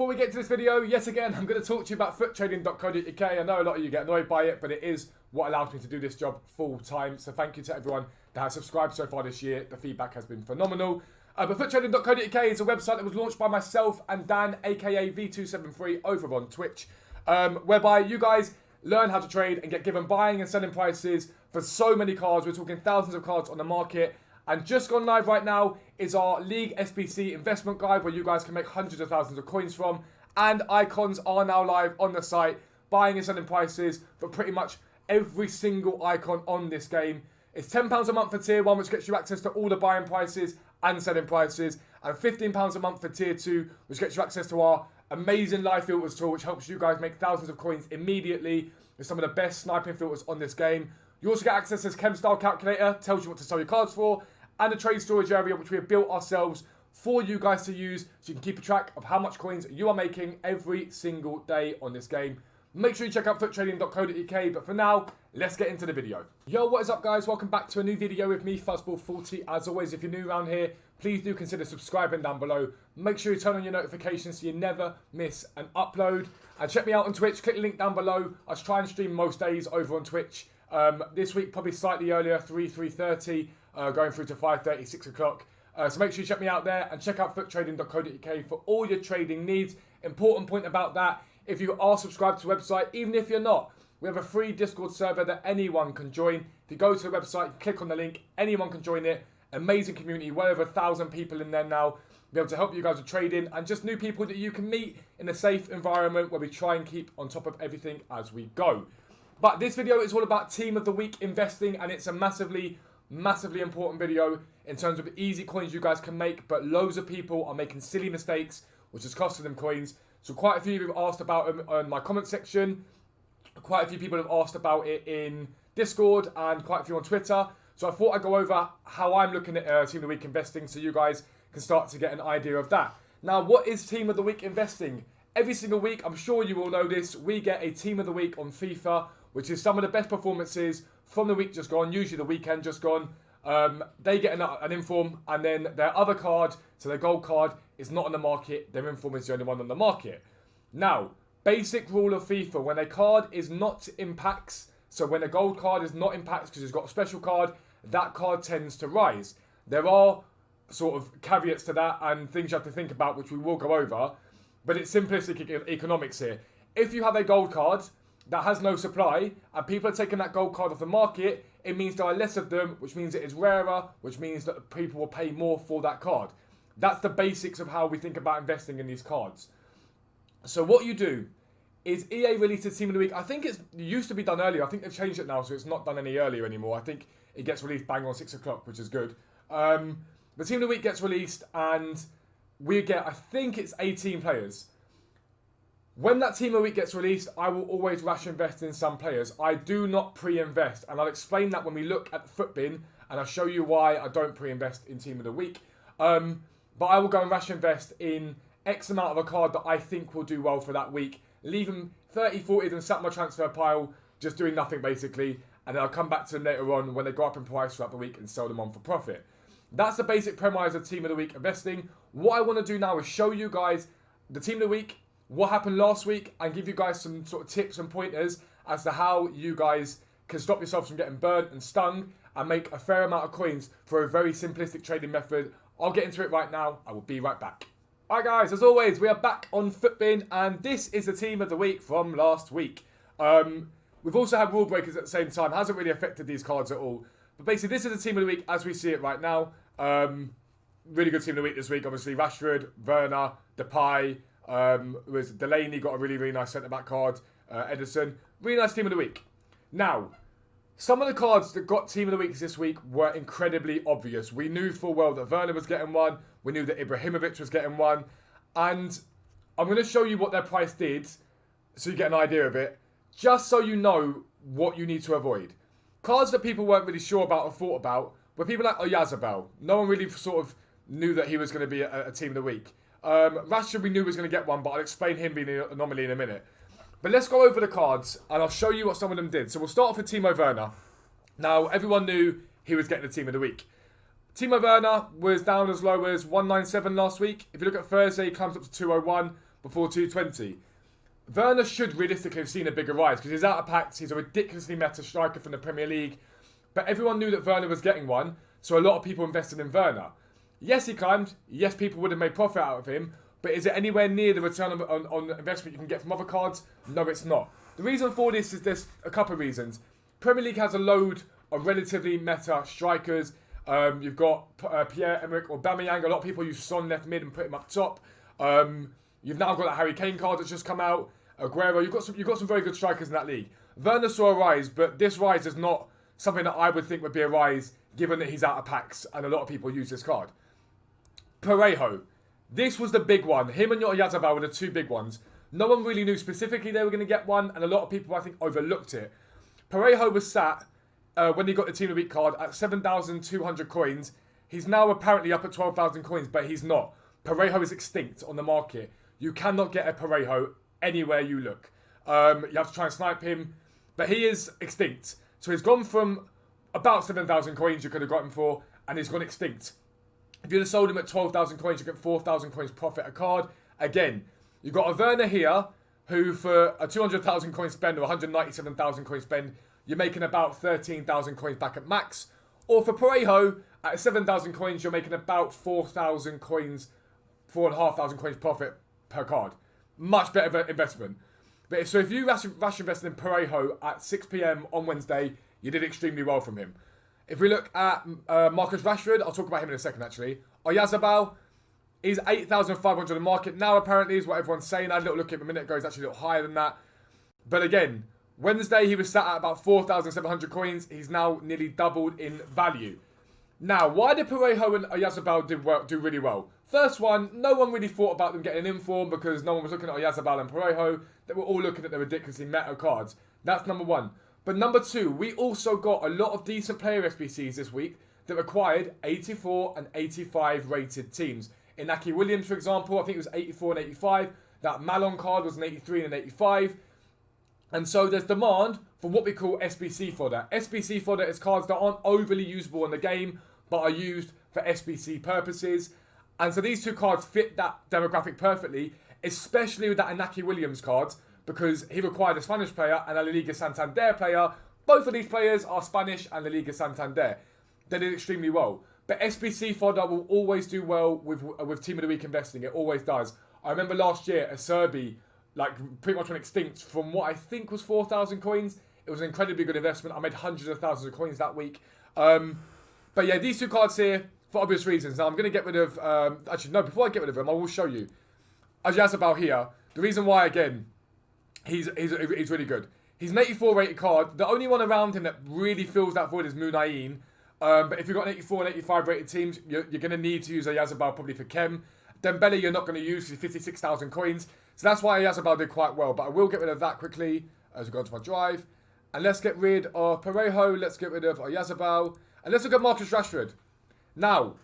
Before we get to this video, yet again, I'm going to talk to you about FUTTRADING.co.uk. I know a lot of you get annoyed by it, but it is what allows me to do this job full time. So thank you to everyone that has subscribed so far this year. The feedback has been phenomenal. But FUTTRADING.co.uk is a website that was launched by myself and Dan, aka V273, over on Twitch, whereby you guys learn how to trade and get given buying and selling prices for so many cards. We're talking thousands of cards on the market. And just gone live right now is our League SBC investment guide where you guys can make hundreds of thousands of coins from. And icons are now live on the site, buying and selling prices for pretty much every single icon on this game. It's £10 a month for tier 1, which gets you access to all the buying prices and selling prices. And £15 a month for tier 2, which gets you access to our amazing live filters tool, which helps you guys make thousands of coins immediately with some of the best sniping filters on this game. You also get access to this CHEM style calculator, tells you what to sell your cards for, and a trade storage area which we have built ourselves for you guys to use so you can keep a track of how much coins you are making every single day on this game. Make sure you check out FUTTRADING.co.uk, but for now, let's get into the video. Yo, what is up guys? Welcome back to a new video with me, Fuzzball40. As always, if you're new around here, please do consider subscribing down below. Make sure you turn on your notifications so you never miss an upload. And check me out on Twitch, click the link down below. I try and stream most days over on Twitch. This week, probably slightly earlier, 3:30. Going through to 5:30, 6 o'clock. So make sure you check me out there and check out FUTTRADING.co.uk for all your trading needs. Important point about that, if you are subscribed to the website, even if you're not, we have a free Discord server that anyone can join. If you go to the website, click on the link, anyone can join it. Amazing community, well over 1,000 people in there now. Be able to help you guys with trading and just new people that you can meet in a safe environment where we try and keep on top of everything as we go. But this video is all about Team of the Week investing, and it's a massively important video in terms of easy coins you guys can make, but loads of people are making silly mistakes which is costing them coins. So quite a few of you have asked about them on my comment section, quite a few people have asked about it in Discord, and quite a few on Twitter. So I thought I'd go over how I'm looking at Team of the Week investing so you guys can start to get an idea of that. Now, what is Team of the Week investing? Every single week, I'm sure you all know this, we get a Team of the Week on FIFA, which is some of the best performances from the week just gone, usually the weekend just gone. They get an inform, and then their other card, so their gold card, is not on the market. Their inform is the only one on the market. Now, basic rule of FIFA, when a card is not in packs, so when a gold card is not in packs because it's got a special card, that card tends to rise. There are sort of caveats to that and things you have to think about, which we will go over, but it's simplistic economics here. If you have a gold card that has no supply and people are taking that gold card off the market, it means there are less of them, which means it is rarer, which means that people will pay more for that card. That's the basics of how we think about investing in these cards. So what you do is EA released a Team of the Week. I think it used to be done earlier. I think they've changed it now, so it's not done any earlier anymore. I think it gets released bang on 6 o'clock, which is good. The Team of the Week gets released and we get, I think it's 18 players. When that Team of the Week gets released, I will always rush invest in some players. I do not pre-invest, and I'll explain that when we look at the foot bin, and I'll show you why I don't pre-invest in Team of the Week. But I will go and rush invest in X amount of a card that I think will do well for that week. Leave them 30, 40 of them sat in my transfer pile, just doing nothing basically, and then I'll come back to them later on when they go up in price throughout the week and sell them on for profit. That's the basic premise of Team of the Week investing. What I want to do now is show you guys the Team of the Week, what happened last week, and give you guys some sort of tips and pointers as to how you guys can stop yourselves from getting burnt and stung and make a fair amount of coins for a very simplistic trading method. I'll get into it right now. I will be right back. Alright guys, as always, we are back on Footbin, and this is the Team of the Week from last week. We've also had rule breakers at the same time. Hasn't really affected these cards at all. But basically, this is the Team of the Week as we see it right now. Really good Team of the Week this week. Obviously, Rashford, Werner, Depay, was Delaney got a really nice centre-back card. Edison. Really nice Team of the Week. Now, some of the cards that got Team of the Weeks this week were incredibly obvious. We knew full well that Werner was getting one. We knew that Ibrahimovic was getting one. And I'm going to show you what their price did so you get an idea of it, just so you know what you need to avoid. Cards that people weren't really sure about or thought about were people like Oyarzabal. No one really sort of knew that he was going to be a Team of the Week. Rashford we knew was going to get one, but I'll explain him being an anomaly in a minute. But let's go over the cards, and I'll show you what some of them did. So we'll start off with Timo Werner. Now, everyone knew he was getting the Team of the Week. Timo Werner was down as low as 197 last week. If you look at Thursday, he climbs up to 201. before 220. Werner should realistically have seen a bigger rise because he's out of packs. He's a ridiculously meta striker from the Premier League. But everyone knew that Werner was getting one, so a lot of people invested in Werner. Yes, he climbed. Yes, people would have made profit out of him. But is it anywhere near the return on investment you can get from other cards? No, it's not. The reason for this is there's a couple of reasons. Premier League has a load of relatively meta strikers. You've got Pierre-Emerick Aubameyang. A lot of people use Son left mid and put him up top. You've now got that Harry Kane card that's just come out. Aguero. You've got some very good strikers in that league. Werner saw a rise, but this rise is not something that I would think would be a rise given that he's out of packs and a lot of people use this card. Parejo. This was the big one. Him and Oyarzabal were the two big ones. No one really knew specifically they were going to get one, and a lot of people, I think, overlooked it. Parejo was sat, when he got the Team of the Week card, at 7,200 coins. He's now apparently up at 12,000 coins, but he's not. Parejo is extinct on the market. You cannot get a Parejo anywhere you look. You have to try and snipe him, but he is extinct. So he's gone from about 7,000 coins you could have got him for, and he's gone extinct. If you'd have sold him at 12,000 coins, you get 4,000 coins profit a card. Again, you've got a Werner here, who for a 200,000 coin spend or 197,000 coin spend, you're making about 13,000 coins back at max. Or for Parejo, at 7,000 coins, you're making about 4,000 coins, 4,500 coins profit per card. Much better investment. But so if you rash invested in Parejo at 6 p.m. on Wednesday, you did extremely well from him. If we look at Marcus Rashford, I'll talk about him in a second actually. Oyarzabal, he's 8,500 on the market now apparently is what everyone's saying. I had a little look at him a minute ago, he's actually a little higher than that. But again, Wednesday he was sat at about 4,700 coins. He's now nearly doubled in value. Now, why did Parejo and Oyarzabal do really well? First one, no one really thought about them getting in form because no one was looking at Oyarzabal and Parejo. They were all looking at their ridiculously meta cards. That's number one. But number two, we also got a lot of decent player SBCs this week that required 84 and 85 rated teams. Inaki Williams, for example, I think it was 84 and 85. That Malon card was an 83 and an 85. And so there's demand for what we call SBC fodder. SBC fodder is cards that aren't overly usable in the game, but are used for SBC purposes. And so these two cards fit that demographic perfectly, especially with that Inaki Williams card, because he required a Spanish player and a La Liga Santander player. Both of these players are Spanish and La Liga Santander. They did extremely well. But SBC fodder will always do well with Team of the Week investing. It always does. I remember last year, a Serbi, pretty much went extinct from what I think was 4,000 coins. It was an incredibly good investment. I made hundreds of thousands of coins that week. But yeah, these two cards here, for obvious reasons. Now I'm going to get rid of... actually, no, before I get rid of them, I will show you. Oyarzabal here. The reason why, again, he's really good. He's an 84 rated card. The only one around him that really fills that void is Munayin. But if you've got an 84 and 85 rated teams, you're going to need to use Oyarzabal probably for CHEM. Dembele you're not going to use because he's 56,000 coins. So that's why Oyarzabal did quite well. But I will get rid of that quickly as we go to my drive. And let's get rid of Parejo. Let's get rid of Oyarzabal. And let's look at Marcus Rashford. Now,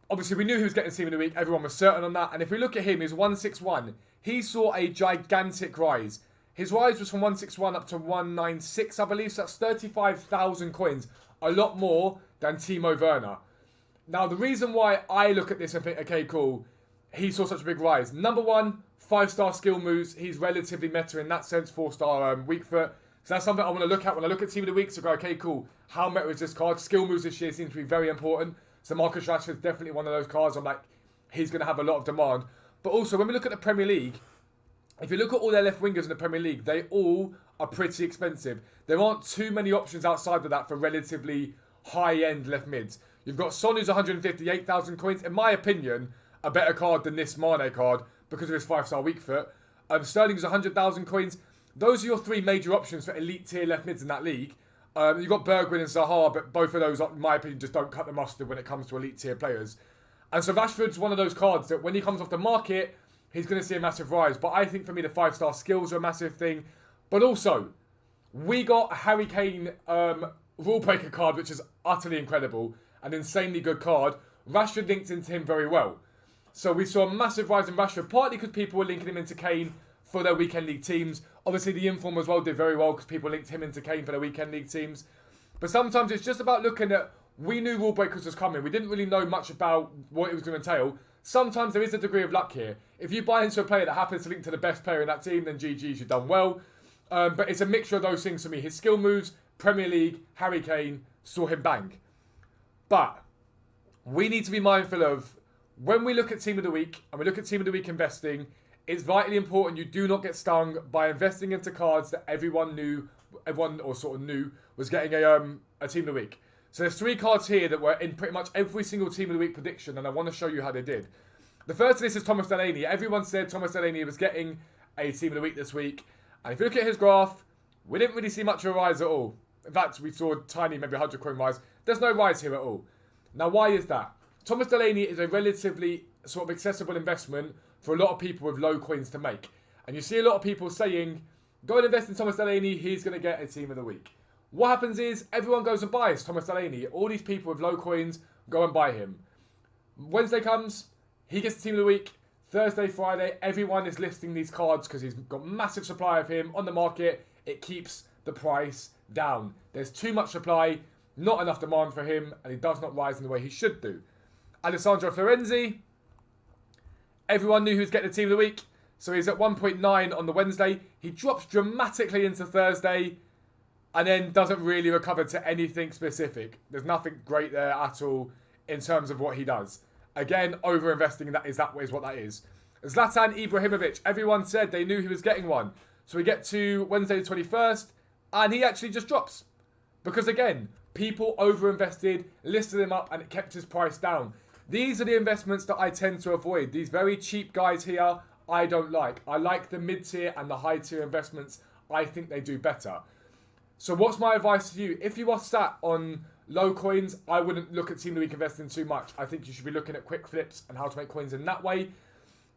obviously we knew he was getting Team of the Week. Everyone was certain on that. And if we look at him, he's 161. He saw a gigantic rise. His rise was from 161 up to 196, I believe. So that's 35,000 coins. A lot more than Timo Werner. Now, the reason why I look at this and think, okay, cool, he saw such a big rise. Number one, 5-star skill moves. He's relatively meta in that sense, 4-star weak foot. So that's something I want to look at when I look at Team of the Week. So go, okay, cool. How meta is this card? Skill moves this year seem to be very important. So Marcus Rashford is definitely one of those cards. I'm like, he's going to have a lot of demand. But also, when we look at the Premier League, if you look at all their left wingers in the Premier League, they all are pretty expensive. There aren't too many options outside of that for relatively high-end left mids. You've got Son, who's 158,000 coins. In my opinion, a better card than this Mane card because of his 5-star weak foot. Sterling's 100,000 coins. Those are your three major options for elite tier left mids in that league. You've got Bergwijn and Zaha, but both of those, in my opinion, just don't cut the mustard when it comes to elite tier players. And so Rashford's one of those cards that when he comes off the market, he's going to see a massive rise. But I think for me, the 5-star skills are a massive thing. But also, we got a Harry Kane rule breaker card, which is utterly incredible. An insanely good card. Rashford linked into him very well. So we saw a massive rise in Rashford, partly because people were linking him into Kane for their weekend league teams. Obviously, the Inform as well did very well because people linked him into Kane for their weekend league teams. But sometimes it's just about looking at... We knew rule breakers was coming. We didn't really know much about what it was going to entail. Sometimes there is a degree of luck here. If you buy into a player that happens to link to the best player in that team, then GG's, you've done well. But it's a mixture of those things for me. His skill moves, Premier League, Harry Kane, saw him bang. But we need to be mindful of, when we look at Team of the Week, and we look at Team of the Week investing, it's vitally important you do not get stung by investing into cards that everyone knew was getting a Team of the Week. So there's 3 cards here that were in pretty much every single Team of the Week prediction, and I want to show you how they did. The first of this is Thomas Delaney. Everyone said Thomas Delaney was getting a Team of the Week this week. And if you look at his graph, we didn't really see much of a rise at all. In fact, we saw a tiny, maybe 100 coin rise. There's no rise here at all. Now, why is that? Thomas Delaney is a relatively sort of accessible investment for a lot of people with low coins to make. And you see a lot of people saying, go and invest in Thomas Delaney, he's going to get a Team of the Week. What happens is, everyone goes and buys Thomas Delaney. All these people with low coins go and buy him. Wednesday comes, he gets the Team of the Week. Thursday, Friday, everyone is listing these cards because he's got massive supply of him on the market. It keeps the price down. There's too much supply, not enough demand for him, and he does not rise in the way he should do. Alessandro Florenzi, everyone knew who was getting the Team of the Week, so he's at 1.9 on the Wednesday. He drops dramatically into Thursday, and then doesn't really recover to anything specific. There's nothing great there at all in terms of what he does. Again, over-investing in that is what that is. Zlatan Ibrahimovic, everyone said they knew he was getting one. So we get to Wednesday the 21st, and he actually just drops. Because again, people over-invested, listed him up, and it kept his price down. These are the investments that I tend to avoid. These very cheap guys here, I don't like. I like the mid-tier and the high-tier investments. I think they do better. So what's my advice to you? If you are sat on low coins, I wouldn't look at Team of the Week investing too much. I think you should be looking at quick flips and how to make coins in that way.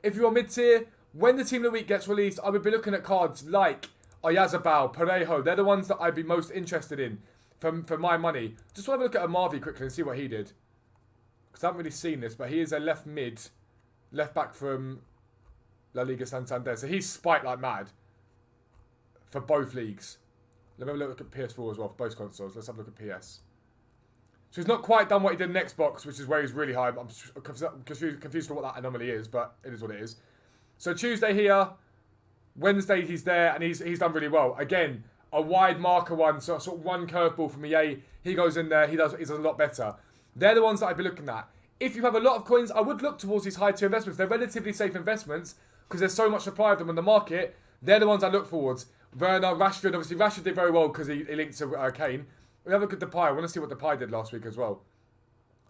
If you're mid-tier, when the Team of the Week gets released, I would be looking at cards like Oyarzabal, Parejo. They're the ones that I'd be most interested in for my money. Just want to look at Amavi quickly and see what he did. Because I haven't really seen this, but he is a left mid, left back from La Liga Santander. So he's spiked like mad for both leagues. Let me have a look at PS4 as well, for both consoles. Let's have a look at PS. So he's not quite done what he did in Xbox, which is where he's really high. I'm confused on what that anomaly is, but it is what it is. So Tuesday here, Wednesday he's there, and he's done really well. Again, a wide marker one, so sort of one curveball from EA. He goes in there, he does a lot better. They're the ones that I'd be looking at. If you have a lot of coins, I would look towards these high tier investments. They're relatively safe investments because there's so much supply of them on the market. They're the ones I look towards. Werner, Rashford, obviously Rashford did very well because he linked to Kane. We have a look at Depay. I want to see what Depay did last week as well.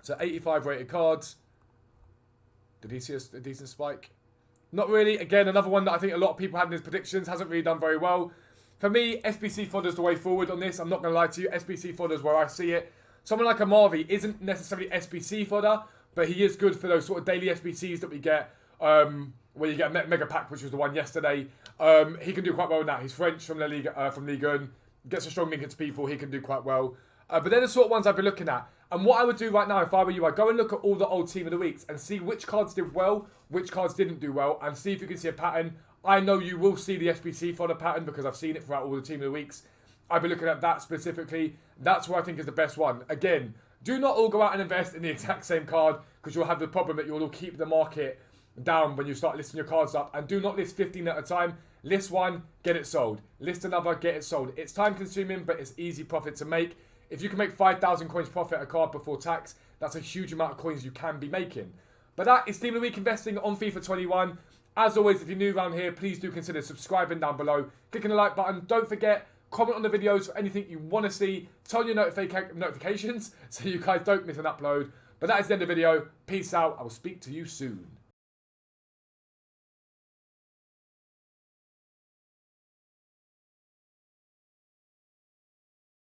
So 85 rated cards. Did he see a decent spike? Not really. Again, another one that I think a lot of people had in his predictions. Hasn't really done very well. For me, SBC fodder's the way forward on this. I'm not going to lie to you. SBC fodder's where I see it. Someone like Amavi isn't necessarily SBC fodder, but he is good for those sort of daily SBCs that we get, where you get a mega pack, which was the one yesterday. He can do quite well in that. He's French from La Liga, from Ligue 1. Gets a strong link into people, he can do quite well. But they're the sort of ones I'd be looking at. And what I would do right now if I were you, I'd go and look at all the old Team of the Weeks and see which cards did well, which cards didn't do well, and see if you can see a pattern. I know you will see the SBC fodder pattern because I've seen it throughout all the Team of the Weeks. I'd be looking at that specifically. That's what I think is the best one. Again, do not all go out and invest in the exact same card because you'll have the problem that you'll all keep the market down when you start listing your cards up. And do not list 15 at a time. List one, get it sold. List another, get it sold. It's time consuming, but it's easy profit to make. If you can make 5,000 coins profit a card before tax, that's a huge amount of coins you can be making. But that is Team of the Week investing on FIFA 21. As always, if you're new around here, please do consider subscribing down below. Clicking the like button. Don't forget, comment on the videos for anything you want to see. Turn on your notifications so you guys don't miss an upload. But that is the end of the video. Peace out. I will speak to you soon.